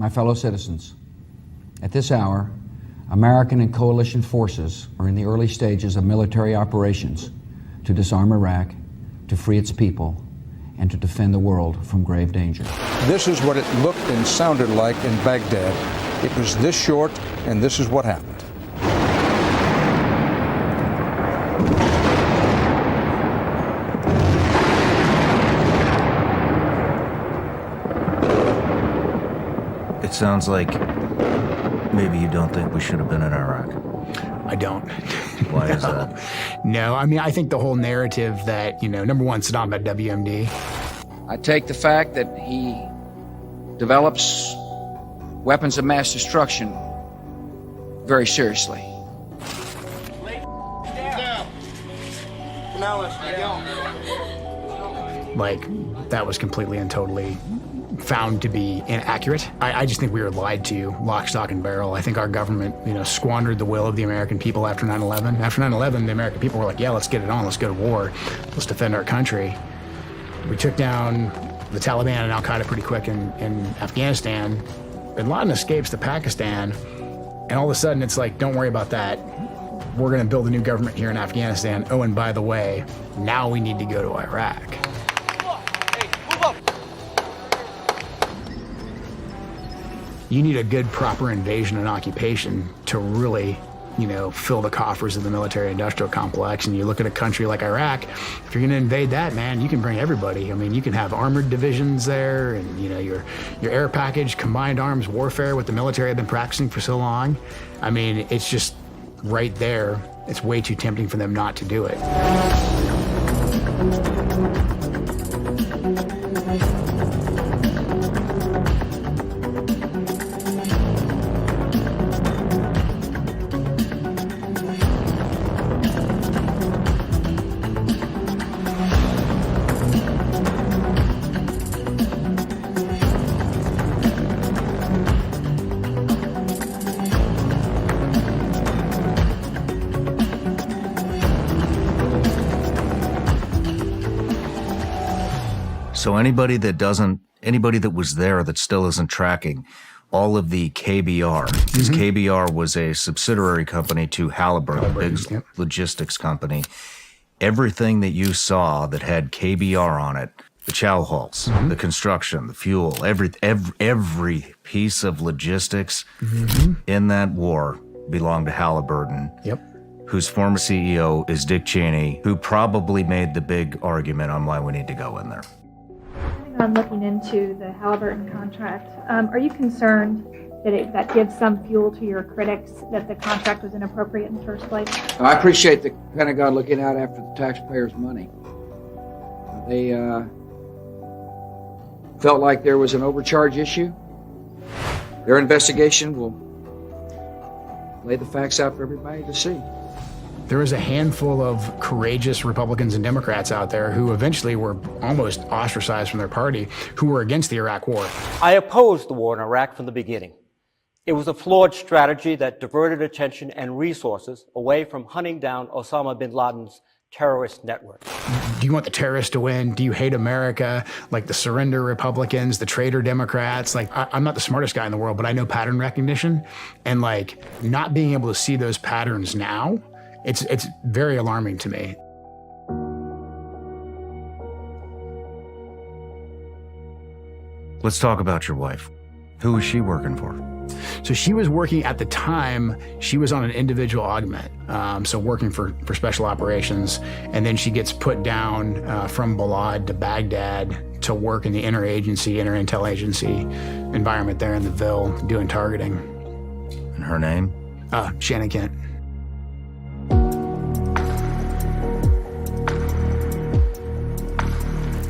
my fellow citizens, at this hour, American and coalition forces are in the early stages of military operations to disarm Iraq, to free its people, and to defend the world from grave danger. This is what it looked and sounded like in Baghdad. It was this short, and this is what happened. It sounds like maybe you don't think we should have been in Iraq. I don't. Why is that? No, I mean, I think the whole narrative that, number one, Saddam had WMD. I take the fact that he develops weapons of mass destruction very seriously. Like, that was completely and totally found to be inaccurate. I just think we were lied to, lock, stock, and barrel. I think our government, squandered the will of the American people after 9/11. After 9/11, the American people were like, yeah, let's get it on, let's go to war, let's defend our country. We took down the Taliban and Al-Qaeda pretty quick in Afghanistan. Bin Laden escapes to Pakistan, and all of a sudden it's like, don't worry about that. We're gonna build a new government here in Afghanistan. Oh, and by the way, now we need to go to Iraq. You need a good, proper invasion and occupation to really, fill the coffers of the military-industrial complex. And you look at a country like Iraq, if you're gonna invade that, man, you can bring everybody. I mean, you can have armored divisions there and, your air package, combined arms warfare, what the military have been practicing for so long. I mean, it's just right there. It's way too tempting for them not to do it. So anybody that was there that still isn't tracking all of the KBR, because KBR was a subsidiary company to Halliburton, big logistics company. Everything that you saw that had KBR on it, the chow halls, the construction, the fuel, every piece of logistics in that war belonged to Halliburton. Whose former CEO is Dick Cheney, who probably made the big argument on why we need to go in there. On looking into the Halliburton contract, are you concerned that that gives some fuel to your critics that the contract was inappropriate in the first place? I appreciate the Pentagon looking out after the taxpayers' money. They felt like there was an overcharge issue. Their investigation will lay the facts out for everybody to see. There was a handful of courageous Republicans and Democrats out there who eventually were almost ostracized from their party, who were against the Iraq War. I opposed the war in Iraq from the beginning. It was a flawed strategy that diverted attention and resources away from hunting down Osama bin Laden's terrorist network. Do you want the terrorists to win? Do you hate America? Like the surrender Republicans, the traitor Democrats? Like, I'm not the smartest guy in the world, but I know pattern recognition. And like, not being able to see those patterns now, it's very alarming to me. Let's talk about your wife. Who was she working for? So she was working at the time, she was on an individual augment, so working for special operations. And then she gets put down from Balad to Baghdad to work in the inter-intel agency environment there in the Ville doing targeting. And her name? Shannon Kent.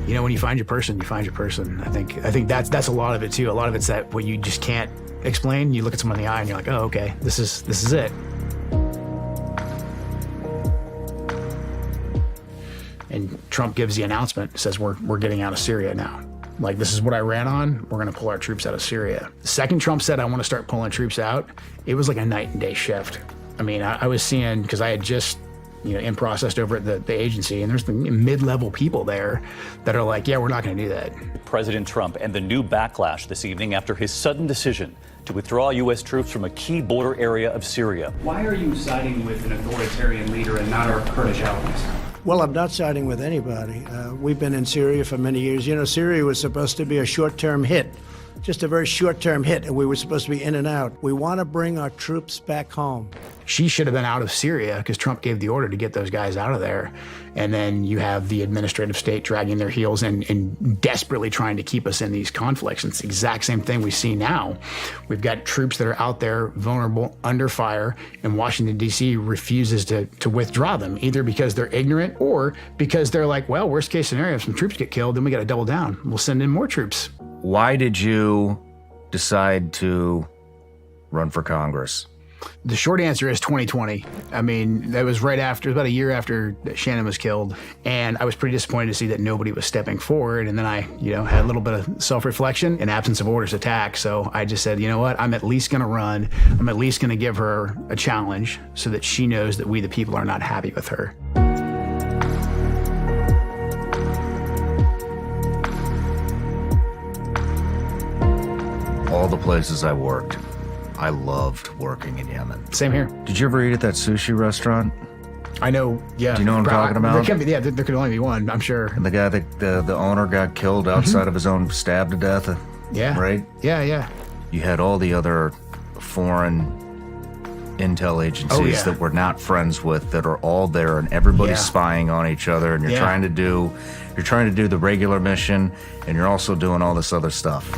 You know, when you find your person, you find your person. I think that's a lot of it too. A lot of it's that what you just can't explain. You look at someone in the eye and you're like, oh, okay, this is it. And Trump gives the announcement, says we're getting out of Syria now. Like, this is what I ran on. We're gonna pull our troops out of Syria. The second Trump said, I want to start pulling troops out, it was like a night and day shift. I mean, I was seeing, because I had just in processed over at the agency, and there's the mid-level people there that are like, yeah, we're not going to do that. President Trump and the new backlash this evening after his sudden decision to withdraw U.S. troops from a key border area of Syria. Why are you siding with an authoritarian leader and not our Kurdish allies? Well, I'm not siding with anybody. We've been in Syria for many years. Syria was supposed to be a short-term hit, just a very short-term hit, and we were supposed to be in and out. We want to bring our troops back home. She should have been out of Syria because Trump gave the order to get those guys out of there. And then you have the administrative state dragging their heels and desperately trying to keep us in these conflicts. And it's the exact same thing we see now. We've got troops that are out there vulnerable, under fire, and Washington, D.C. refuses to withdraw them, either because they're ignorant or because they're like, well, worst case scenario, if some troops get killed, then we got to double down. We'll send in more troops. Why did you decide to run for Congress? The short answer is 2020. I mean, that was right after, about a year after Shannon was killed. And I was pretty disappointed to see that nobody was stepping forward. And then I, had a little bit of self-reflection in absence of orders attack. So I just said, you know what, I'm at least going to run. I'm at least going to give her a challenge so that she knows that we, the people, are not happy with her. All the places I worked, I loved working in Yemen. Same here. Did you ever eat at that sushi restaurant? I know, yeah. Do you know what I'm talking about? There could only be one, I'm sure. And the guy, the owner got killed outside of his own, stabbed to death. Yeah. Right? Yeah. You had all the other foreign intel agencies that we're not friends with that are all there, and everybody's spying on each other, and you're trying to do the regular mission, and you're also doing all this other stuff.